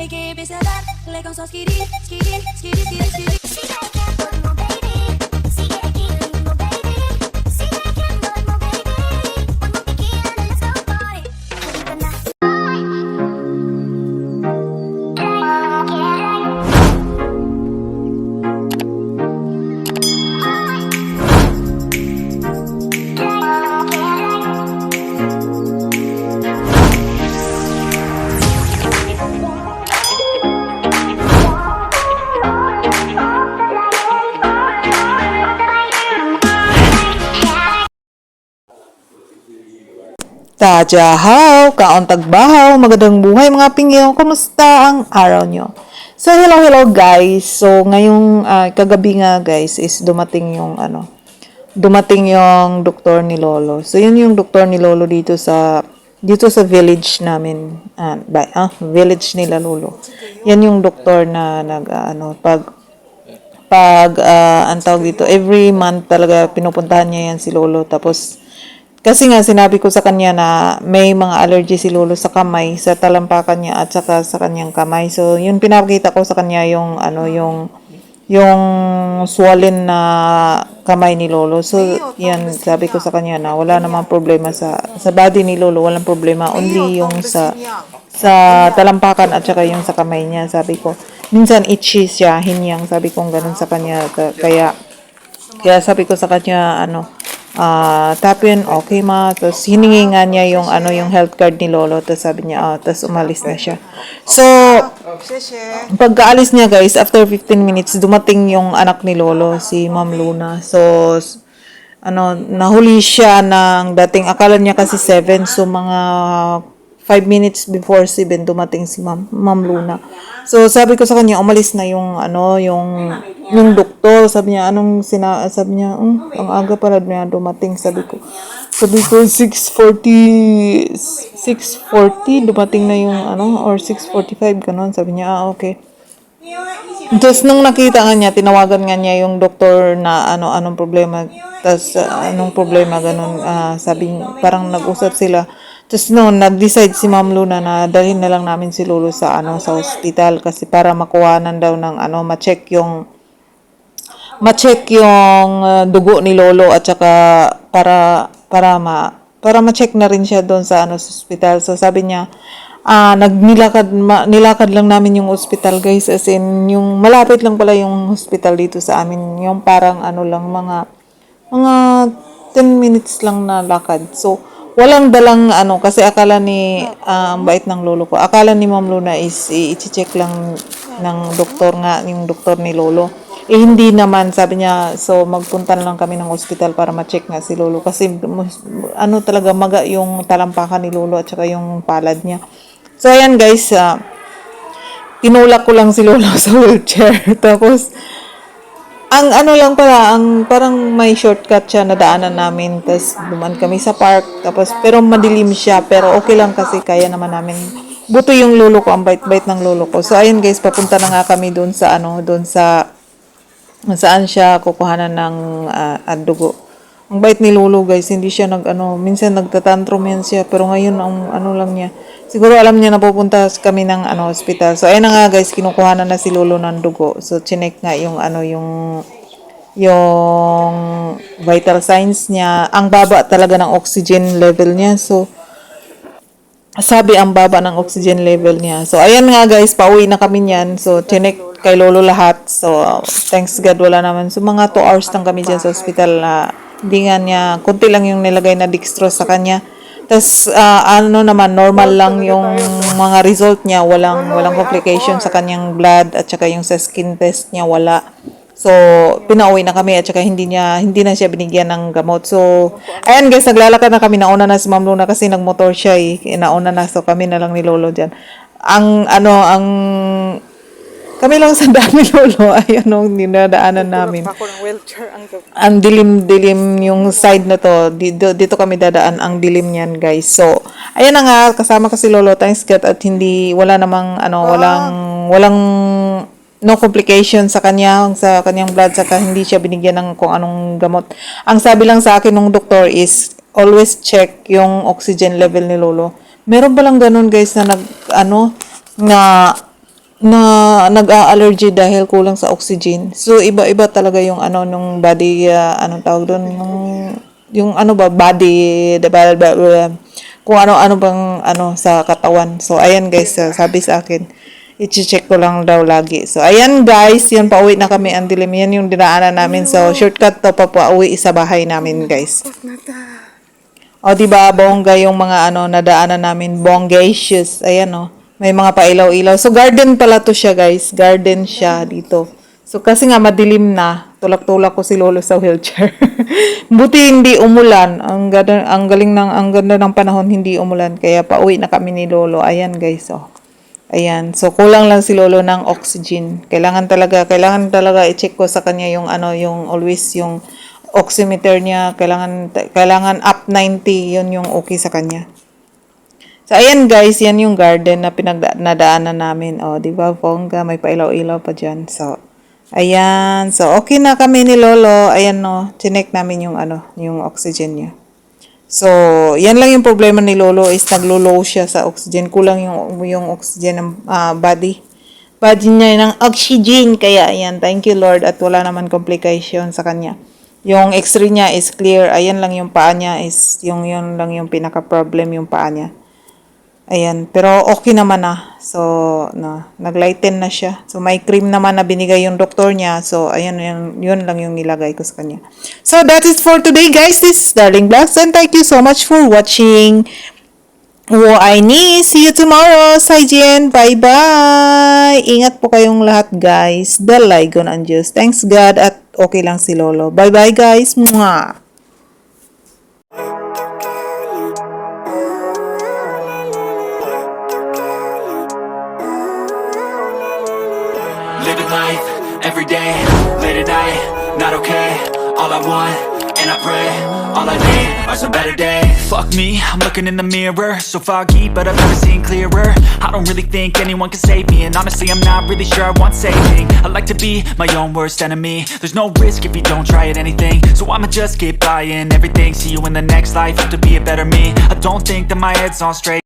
Make it bisaban, like ang sauce skiddy, skiddy, skiddy, skiddy, skiddy. See I can't put more baby. See I can't more baby. See I can't put more baby. One more tequila, let's go party. Halika na. Tajahaw, kaontag bahaw, magandang buhay mga pingyo, kumusta ang araw nyo? So, hello guys. So, ngayong kagabi nga guys is dumating yung doktor ni Lolo. So, yun yung doktor ni Lolo dito sa village namin, village nila Lolo. Yan yung doktor na ang tawag dito, every month talaga pinupuntahan niya yan si Lolo. Tapos, kasi nga sinabi ko sa kanya na may mga allergy si Lolo sa kamay, sa talampakan niya at saka sa kanyang kamay. So, yun pinapakita ko sa kanya yung swollen na kamay ni Lolo. So, yan sabi ko sa kanya na wala namang problema sa body ni Lolo, walang problema, only yung sa talampakan at saka yung sa kamay niya. Sabi ko, minsan itchy siya, hinyang, sabi ko ganun sa kanya. Kaya sabi ko sa kanya tapin, okay ma. Tapos hiningi nga niya yung health card ni Lolo. Tapos sabi niya, tapos umalis na siya. So, pagkaalis niya guys, after 15 minutes, dumating yung anak ni Lolo, si Ma'am Luna. So, nahuli siya ng dating, akala niya kasi 7. So, mga 5 minutes before 7, dumating si Ma'am Luna. So, sabi ko sa kanya, umalis na yung doktor. Sabi niya, sabi niya, ang aga pala niya dumating. Sabi ko, 6:40, dumating na yung, or 6:45, ganun. Sabi niya, okay. Tapos, nung nakita nga niya, tinawagan nga niya yung doktor na, anong problema. Tapos, anong problema, ganun. Sabi, parang nag-usap sila. Tapos nag-decide si Ma'am Luna na dalhin na lang namin si Lolo sa hospital kasi para makuhanan daw ng ma-check yung dugo ni Lolo at saka para ma-check na rin siya doon sa hospital. So sabi niya, nilakad lang namin yung hospital guys, as in yung malapit lang pala yung hospital dito sa amin, yung parang mga 10 minutes lang na lakad. So walang dalang kasi akala ni ang bait ng lolo ko. Akala ni Ma'am Luna is i-check lang ng doktor nga, yung doktor ni Lolo. Hindi naman, sabi niya, so magpunta na lang kami ng hospital para ma-check nga si Lolo kasi talaga maga yung talampakan ni Lolo at saka yung palad niya. So ayan guys, tinulak ko lang si Lolo sa wheelchair. Tapos ang lang pala, parang may shortcut siya na daanan namin. Tapos dumaan kami sa park. Tapos, pero madilim siya. Pero okay lang kasi kaya naman namin. Buto yung lolo ko, ang bait-bait ng lolo ko. So, ayun guys, papunta na nga kami doon sa saan siya kukuhanan ng dugo. Ang bait ni lolo guys, hindi siya minsan nagtatantrum yan siya. Pero ngayon, ang lang niya. Siguro alam niya na pupunta kami ng hospital. So, ayun na nga guys, kinukuhanan na si Lolo ng dugo. So, chinek nga yung vital signs niya. Ang baba talaga ng oxygen level niya. So, sabi ang baba ng oxygen level niya. So, ayan nga guys, pauwi na kami niyan. So, chinek kay Lolo lahat. So, thanks God, wala naman. So, mga 2 hours lang kami dyan sa hospital na hindi nga niya, kunti lang yung nilagay na dextrose sa kanya. Tapos, naman, normal lang yung mga result niya. Walang complication sa kanyang blood at saka yung sa skin test niya, wala. So, pinauwi na kami at saka hindi na siya binigyan ng gamot. So, ayan guys, naglalakad na kami. Nauna na si Ma'am Luna kasi nagmotor siya Nauna na. So, kami na lang ni Lolo dyan. Kami lang sa dami Lolo ay dinadaanan namin. Ang dilim yung side na to. Dito kami dadaan, ang dilim niyan guys. So, ayan na nga, kasama kasi Lolo, thanks God, at wala namang walang no complication sa kanyang blood, saka hindi siya binigyan ng kung anong gamot. Ang sabi lang sa akin ng doktor is always check yung oxygen level ni Lolo. Meron ba lang ganun guys na na nag-a-allergy dahil kulang sa oxygen. So iba-iba talaga yung ano nung body anong tawag doon yung ano ba body kung ano-ano bang ano sa katawan. So ayan guys, sabi sa akin i-check ko lang daw lagi. So ayan guys, yan pauwi na kami ang dilim. Yan yung dinaanan namin. So shortcut to pauwi sa bahay namin guys. O diba bongga yung mga ano nadaanan namin, bonggacious. Ayan o. May mga pailaw-ilaw. So, garden pala to siya, guys. Garden siya dito. So, kasi nga madilim na. Tulak-tulak ko si Lolo sa wheelchair. Buti hindi umulan. Ang ganda ng panahon, hindi umulan. Kaya pauwi na kami ni Lolo. Ayan, guys, oh. Ayan. So, kulang lang si Lolo ng oxygen. Kailangan talaga i-check ko sa kanya yung ano, yung always yung oximeter niya. Kailangan up 90. Yun yung okay sa kanya. So, ayan guys, yan yung garden na nadaanan namin. O, di ba, bongga, may pailaw-ilaw pa dyan. So, ayan. So, okay na kami ni Lolo. Ayan, no, chinek namin yung ano, yung oxygen niya. So, yan lang yung problema ni Lolo is naglo-low siya sa oxygen. Kulang yung oxygen ng body niya ng oxygen. Kaya, ayan, thank you Lord at wala naman complication sa kanya. Yung x-ray niya is clear. Ayan lang yung paa niya is, yun lang yung pinaka-problem yung paa niya. Ayan, pero okay naman na. So, naglighten na siya. So, may cream naman na binigay yung doktor niya. So, ayan, yun lang yung nilagay ko sa kanya. So, that is for today, guys. This is Darling Vlogs. And thank you so much for watching. I need. See you tomorrow. Saijian. Bye-bye. Ingat po kayong lahat, guys. Dalaygon ang Diyos. Thanks, God. At okay lang si Lolo. Bye-bye, guys. Mwah! Living life, every day, late at night, not okay. All I want, and I pray, all I need are some better days. Fuck me, I'm looking in the mirror, so foggy, but I've never seen clearer. I don't really think anyone can save me, and honestly I'm not really sure I want saving. I like to be my own worst enemy. There's no risk if you don't try at anything, so I'ma just keep buying everything. See you in the next life, have to be a better me. I don't think that my head's on straight.